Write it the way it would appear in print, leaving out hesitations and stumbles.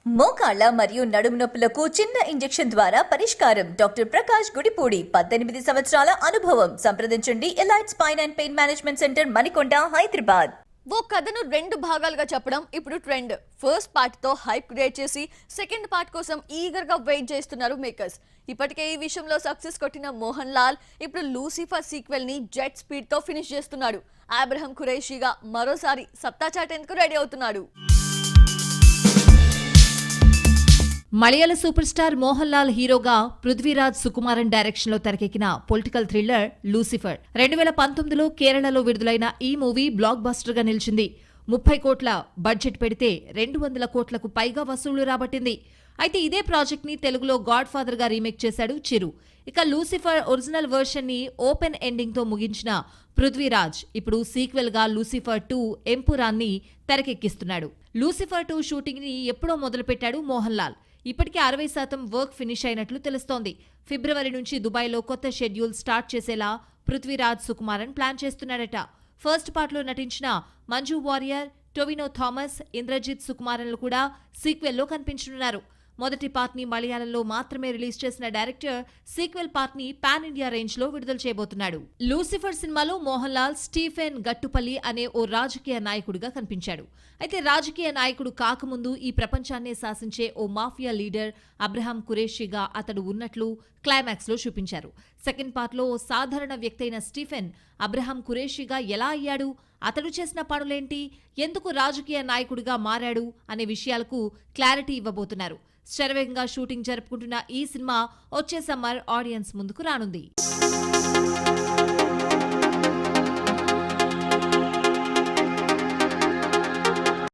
మోకాళ్ల మరియు నడుము నొప్పులకు చిన్న ఇంజెక్షన్ ద్వారా పరిష్కారం. డాక్టర్ ప్రకాష్ గుడిపూడి, 18 సంవత్సరాల అనుభవం. సంప్రదించండి. Elite spine and pain management centre, Manikonda, Hyderabad. ఓ కథను 2 భాగాలుగా చెప్పడం ఇప్పుడు ట్రెండ్. ఫస్ట్ పార్ట్ తో హైప్ క్రియేట్ చేసి సెకండ్ పార్ట్ కోసం ఈగర్ గా వెయిట్ చేస్తున్నారు మేకర్స్. ఇప్పటికే ఈ విషయంలో సక్సెస్ కొట్టిన మోహన్ లాల్ ఇప్పుడు లూసిఫర్ సీక్వెల్ ని జెట్ స్పీడ్ తో ఫినిష్ చేస్తున్నాడు. అబ్రహం ఖురేషీగా మరోసారి సత్తా చాటేందుకు రెడీ అవుతున్నాడు. మలయాళ సూపర్ స్టార్ మోహన్ లాల్ హీరోగా పృథ్వీరాజ్ సుకుమారన్ డైరెక్షన్ లో తెరకెక్కిన పొలిటికల్ థ్రిల్లర్ లూసిఫర్ 2019లో కేరళలో విడుదలైన ఈ మూవీ బ్లాక్ బస్టర్ గా నిలిచింది. 30 కోట్ల బడ్జెట్ పెడితే 200 కోట్లకు పైగా వసూళ్లు రాబట్టింది. అయితే ఇదే ప్రాజెక్ట్ ని తెలుగులో గాడ్ ఫాదర్ గా రీమేక్ చేశాడు చిరు. ఇక లూసిఫర్ ఒరిజినల్ వర్షన్ ని ఓపెన్ ఎండింగ్ తో ముగించిన పృథ్వీరాజ్ ఇప్పుడు సీక్వెల్ గా లూసిఫర్ 2 ఎంపురాన్ని తెరకెక్కిస్తున్నాడు. లూసిఫర్ 2 షూటింగ్ ని ఎప్పుడో మొదలుపెట్టాడు మోహన్ లాల్. ఇప్పటికే 60% వర్క్ ఫినిష్ అయినట్లు తెలుస్తోంది. ఫిబ్రవరి నుంచి దుబాయ్లో కొత్త షెడ్యూల్ స్టార్ట్ చేసేలా పృథ్వీరాజ్ సుకుమారన్ ప్లాన్ చేస్తున్నాడట. ఫస్ట్ పార్ట్లో నటించిన మంజు వారియర్, టొవినో థామస్, ఇంద్రజిత్ సుకుమారన్లు కూడా సీక్వెల్లో కనిపించనున్నారు. మొదటి పార్ట్ ని మలయాళంలో మాత్రమే రిలీజ్ చేసిన డైరెక్టర్ సీక్వెల్ పార్ట్ ని పాన్ ఇండియా రేంజ్ లో విడుదల చేయబోతున్నాడు. లూసిఫర్ సినిమాలో మోహన్ లాల్ స్టీఫెన్ గట్టుపల్లి అనే ఓ రాజకీయ నాయకుడిగా కనిపించాడు. అయితే రాజకీయ నాయకుడు కాకముందు ఈ ప్రపంచాన్నే శాసించే ఓ మాఫియా లీడర్ అబ్రహం ఖురేషీగా అతడు ఉన్నట్లు క్లైమాక్స్ లో చూపించారు. సెకండ్ పార్ట్ లో ఓ సాధారణ వ్యక్తి అయిన స్టీఫెన్ అబ్రహం ఖురేషీగా ఎలా అయ్యాడు, అతడు చేసిన పనులేంటి, ఎందుకు రాజకీయ నాయకుడిగా మారాడు అనే విషయాలకు క్లారిటీ ఇవ్వబోతున్నారు. శరవేగంగా షూటింగ్ జరుపుకుంటున్న ఈ సినిమా వచ్చే సమ్మర్ ఆడియన్స్ ముందుకు రానుంది.